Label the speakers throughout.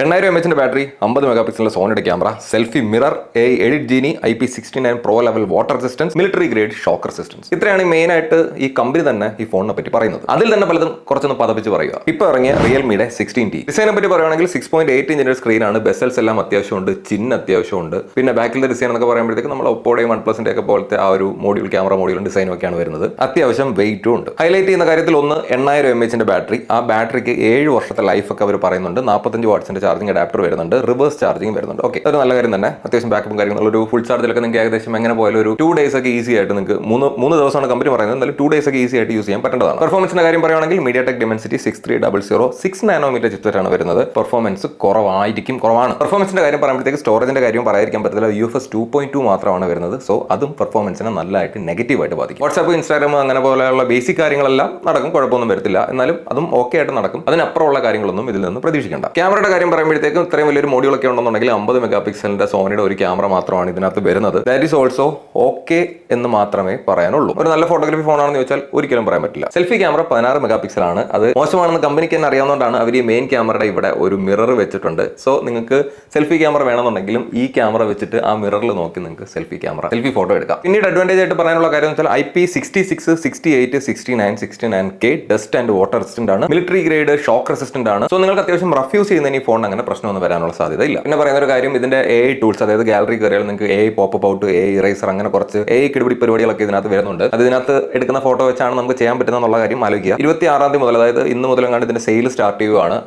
Speaker 1: 8000 mAh battery, 50 mega പിക്സലിന്റെ സോണിയുടെ camera, selfie mirror, edit genie, IP69 pro level water resistance, military grade shock resistance. ഇത്രയാണ് main ആയിട്ട് ഈ company തന്നെ ഈ ഫോണിനെ പറ്റി പറയുന്നത്. അതിൽ തന്നെ പലതും കുറച്ചൊന്ന് പതപ്പിച്ച് പറയുക. ഇപ്പൊ ഇറങ്ങിയ റിയൽമിയുടെ 16T ഡിസൈനെ പറ്റി പറയുകയാണെങ്കിൽ 6.8 ഇഞ്ചിന്റെ സ്ക്രീനാണ്. ബെസൽസ് എല്ലാം അത്യാവശ്യമുണ്ട്, ചിൻ അത്യാവശ്യമുണ്ട്. പിന്നെ ബാക്കിലെ ഡിസൈൻ എന്നൊക്കെ പറയുമ്പോഴത്തേക്ക് നമ്മൾ ഒപ്പോടെയും OnePlusന്റെ ഒക്കെ പോലത്തെ ആ ഒരു മോഡ്യൂൾ ക്യാമറ മോഡ്യൂളും ഡിസൈനും ഒക്കെയാണ് വരുന്നത്. അത്യാവശ്യം വെയിറ്റും ഉണ്ട്. ഹൈലൈറ്റ് ചെയ്യുന്ന കാര്യത്തിൽ ഒന്ന് 8000 mAh ബാറ്ററി. ആ ബാറ്ററിക്ക് 7 വർഷത്തെ ലൈഫ് ഒക്കെ അവർ പറയുന്നുണ്ട്. 45 വാട്ട്സിന്റെ ചാർജിംഗ് അഡാപ്റ്റർ വരുന്നുണ്ട്, റിവേഴ്സ് ചാർജിംഗ് വരുന്നുണ്ട്. ഓക്കെ, അതൊരു നല്ല കാര്യം തന്നെ. അത്യാവശ്യം ബാക്കപ്പും കാര്യങ്ങളും ഒരു ഫുൾ ചാർജിലൊക്കെ നിങ്ങൾക്ക് ഏകദേശം എങ്ങനെ പോയാലും ഒരു 2 days ഒക്കെ ഈസി ആയിട്ട് നിങ്ങൾക്ക് മൂന്ന് ദിവസമാണ് കമ്പനി പറയുന്നത്, എന്നാലും 2 days ഒക്കെ ഈസി ആയിട്ട് യൂസ് ചെയ്യാൻ പറ്റേണ്ടതാണ്. പെർഫോമൻസിന്റെ കാര്യം പറയുകയാണെങ്കിൽ MediaTek Dimensity 6300 6 നാനോമീറ്റർ ചിപ്സെറ്റാണ് വരുന്നത്. പെർഫോമൻസ് കുറവാണ്. പെർഫോമൻസിന്റെ കാര്യം പറയുമ്പോഴത്തേക്ക് സ്റ്റോറേജിന്റെ കാര്യം പറയാതിരിക്കാൻ പറ്റില്ല. UFS 2.2 മാത്രമാണ് വരുന്നത്. സോ അതും പെർഫോമൻസിനെ നല്ലതായിട്ട് നെഗറ്റീവായിട്ട് ബാധിക്കും. വാട്സാപ്പ്, ഇൻസ്റ്റാഗ്രാം അങ്ങനെ പോലെയുള്ള ബേസിക് കാര്യങ്ങളെല്ലാം നടക്കും, കുഴപ്പമൊന്നും വരത്തില്ല. എന്നാലും അതും ഓക്കെ ആയിട്ട് നടക്കും. അതിനപ്പുറമുള്ള കാര്യങ്ങളൊന്നും ഇതിൽ നിന്ന് പ്രതീക്ഷിക്കേണ്ട. ക്യാമറയുടെ കാര്യം പറയുമ്പോഴത്തേക്കും ഇത്രയും വലിയൊരു മോഡ്യൂളൊക്കെ ഉണ്ടെന്നുണ്ടെങ്കിൽ 50 മെഗാ പിക്സലിന്റെ സോണിയുടെ ഒരു ക്യാമറ മാത്രമാണ് ഇതിനകത്ത് വരുന്നത്. ദാറ്റ് ഈസ് ഓൾസോ ഓക്കെ എന്ന് മാത്രമേ പറയാനുള്ളൂ. ഒരു നല്ല ഫോട്ടോഗ്രാഫി ഫോണാണെന്ന് ചോദിച്ചാൽ ഒരിക്കലും പറയാൻ പറ്റില്ല. സെൽഫി ക്യാമറ 16 മെഗാ പിക്സലാണ്. അത് മോശമാണെന്ന് കമ്പനിക്ക് തന്നെ അറിയാവുന്നതുകൊണ്ടാണ് അവർ ഈ മെയിൻ ക്യാമറയുടെ ഇവിടെ ഒരു മിറർ വെച്ചിട്ടുണ്ട്. സോ നിങ്ങൾക്ക് സെൽഫി ക്യാമറ വേണമെന്നുണ്ടെങ്കിലും ഈ ക്യാമറ വെച്ചിട്ട് ആ മിററിൽ നോക്കി നിങ്ങൾക്ക് സെൽഫി ഫോട്ടോ എടുക്കാം. പിന്നീട് അഡ്വാൻറ്റേജ് ആയിട്ട് പറയാനുള്ള കാര്യം എന്ന് വെച്ചാൽ IP66, 68, 69, 69K dust and water resistant ആണ്. മിലിറ്ററി ഗ്രേഡ് ഷോക്ക് റെസിസ്റ്റന്റ് ആണ്. സോ നിങ്ങൾക്ക് അത്യാവശ്യം റഫ് യൂസ് ചെയ്യുന്ന ഈ ഫോൺ അങ്ങനെ പ്രശ്നമൊന്നും വരാനുള്ള സാധ്യതയില്ല. പിന്നെ പറയുന്ന ഒരു കാര്യം, ഇതിന്റെ AI ടൂൾസ്, അതായത് ഗാലറി കയറിയാൽ നിങ്ങൾക്ക് AI pop out, AI eraser, അങ്ങനെ കുറച്ച് AI കിടിപിടി പരിപാടികളൊക്കെ ഇതിനകത്ത് വരുന്നുണ്ട്. അത് ഇതിനകത്ത് എടുക്കുന്ന ഫോട്ടോ വെച്ചാണ് നമുക്ക് ചെയ്യാൻ പറ്റുന്ന എന്നുള്ള കാര്യം ആലോചിക്കുക. 26 തീയതി മുതൽ, അതായത് ഇന്ന് മുതലെങ്ങാണ്ട് ഇതിന്റെ സെയിൽ സ്റ്റാർട്ട് ചെയ്യുകയാണ്.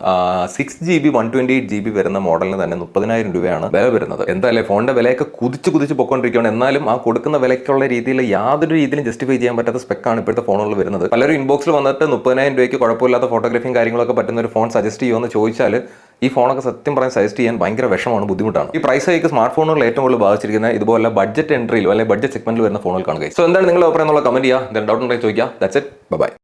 Speaker 1: 6GB 128GB വരുന്ന മോഡലിന് തന്നെ 30,000 രൂപയാണ് വില വരുന്നത്. എന്തായാലും ഫോണിന്റെ വിലയൊക്കെ കുതിച്ച് പൊക്കൊണ്ടിരിക്കുകയാണ്. എന്നാലും ആ കൊടുക്കുന്ന വിലയ്ക്കുള്ള രീതിയിൽ യാതൊരു രീതിയിലും ജസ്റ്റിഫൈ ചെയ്യാൻ പറ്റാത്ത സ്പെക്കാണ് ഇപ്പോഴത്തെ ഫോണുകളിൽ വരുന്നത്. പലരും ഇൻബോക്സിൽ വന്നിട്ട് 30,000 രൂപയ്ക്ക് കുഴപ്പമില്ലാത്ത ഫോട്ടോഗ്രാഫിയും കാര്യങ്ങളൊക്കെ പറ്റുന്ന ഒരു ഫോൺ സജസ്റ്റ് ചെയ്യുമെന്ന് ചോദിച്ചാൽ ഈ ഫോണൊക്കെ സത്യം പറയാൻ സജസ്റ്റ് ചെയ്യാൻ ഭയങ്കര വിഷമമാണ്, ബുദ്ധിമുട്ടാണ്. ഈ പ്രൈസ് ഹൈക്ക് സ്മാർട്ട് ഫോണുകളിൽ ഏറ്റവും കൂടുതൽ ബാധിച്ചിരിക്കുന്ന ഇതുപോലെ ബഡ്ജറ്റ് എൻട്രിയിലോ അല്ലെങ്കിൽ ബഡ്ജറ്റ് സെഗ്മെന്റിൽ വരുന്ന ഫോണുകൾക്കാണ്. സോ എന്താണ് നിങ്ങളുടെ അഭിപ്രായം എന്നുള്ള കമന്റ് ചെയ്യുക. ഡൗട്ട് ഉണ്ടെങ്കിൽ ചോദിക്കുക. That's it. ബൈ.